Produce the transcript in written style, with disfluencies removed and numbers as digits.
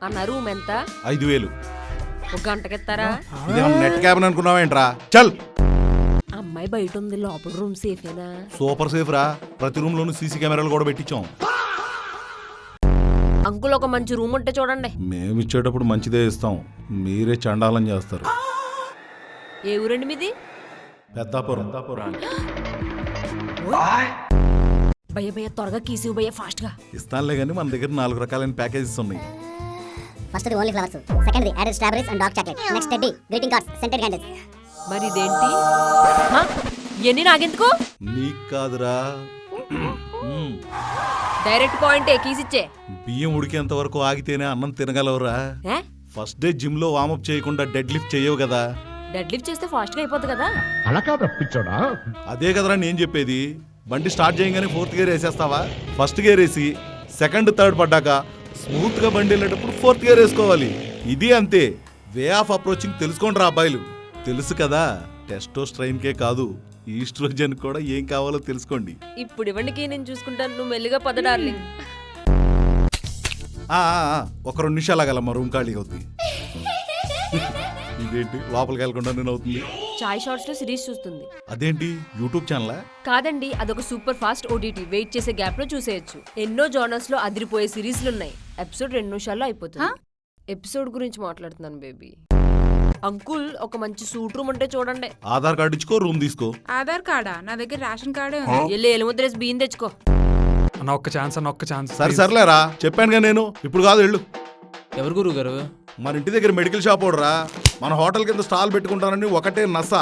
అన్న రూమ్ ఎంత? 5,000. ఒక గంటకిస్తారా? ఇదేమన్నా నెట్ క్యాబిన్ అనుకున్నావేంట్రా? చల్. అమ్మాయి బయట ఉంది, లోపల రూమ్ సేఫేనా? సూపర్ సేఫ్ రా. ప్రతి రూమ్ లోను సీసీ కెమెరాలు కూడా పెట్టించాం. అంకుల్ ఒక మంచి రూమ్ ఉంటే చూడండి. మేము ఇచ్చేటప్పుడు మంచిదే ఇస్తాం, మీరే చండాలం చేస్తారు. ఏ ఊరండి మీది? పెద్దాపురం. భయ భయ త్వరగా కీసివు భయ ఫాస్ట్ గా. ఇస్తానులే కానీ మన దగ్గర 4 రకాలైన ప్యాకేజెస్ ఉన్నాయి. First the only flowers, second the added strawberries and dark chocolate, next teddy, greeting cards, scented candles. మరి ఇదేంటి? ఎన్ని నాకెందుకు? నీకు కాదురా. డైరెక్ట్ పాయింట్ కీసిచ్చే. బియ్యం ఉడికేంత వరకు ఆగితేనే అన్నం తినగలవురా. ఫస్ట్ డే జిమ్ లో వార్మప్ చేయకుండా డెడ్ లిఫ్ట్ చేయవు కదా. డెడ్ లిఫ్ట్ చేస్తే ఫాస్ట్ గా అయిపోద్ది కదా. అలా కాదు అప్పించోడా. అదే కదరా నేను చెప్పేది. బండి స్టార్ట్ చేయగానే 4th గేర్ వేసేస్తావా? ఫస్ట్ గేర్ వేసి సెకండ్ థర్డ్ పడ్డాక స్మూత్ గా బండి వెళ్ళేటప్పుడు 4th గేర్ వేసుకోవాలి. ఇది అంతే. వే ఆఫ్ అప్రోచింగ్ తెలుసుకోండి రా అబ్బాయిలు. తెలుసు కదా, టెస్టోస్టెరాన్ కే కాదు ఈస్ట్రోజన్ కూడా ఏం కావాలో తెలుసుకోండి. ఇప్పుడు ఇవ్వండికి నేను చూసుకుంటాను, నువ్వు మెల్లిగా పద డార్లింగ్. ఒక 2 నిమిషాలు ఆగలమ్మా, రూమ్ ఖాళీ అవుతుంది. ఇదేంటి లోపలికి వెళ్ళకుండా నేను అవుతుంది? చాయ్ షార్ట్స్ లో సిరీస్ చూస్తుంది. అదేంటి యూట్యూబ్ ఛానలా? కాదండి, అదొక సూపర్ ఫాస్ట్ ఓటీటీ. వెయిట్ చేసే గ్యాప్ లో చూసేయచ్చు. ఎన్నో జోనర్స్ లో అదిరిపోయే సిరీస్లు ఉన్నాయి. ఎపిసోడ్ 2 నిమిషాల్లో అయిపోతుంది. ఎపిసోడ్ గురించి మాట్లాడుతున్నాను బేబీ. అంకుల్ ఒక మంచి సూట్ రూమ్ ఉంటే చూడండి. ఆధార్ కార్డు ఇచ్చుకో, రూమ్ తీసుకో. ఆధార్ కార్డా? నా దగ్గర రేషన్ కార్డే ఉంది. వెళ్ళి ఎలుముద్రేసి బియ్యం తెచ్చుకో. అన్న ఒక్క ఛాన్స్. సర్లేరా, చెప్పానుగా నేను. ఇప్పుడు కాదు, వెళ్ళు. ఎవరు గురువు గారు? మన ఇంటి దగ్గర మెడికల్ షాప్ ఓడరా. మన హోటల్ కింద స్టాల్ పెట్టుకుంటానని ఒకటే నస.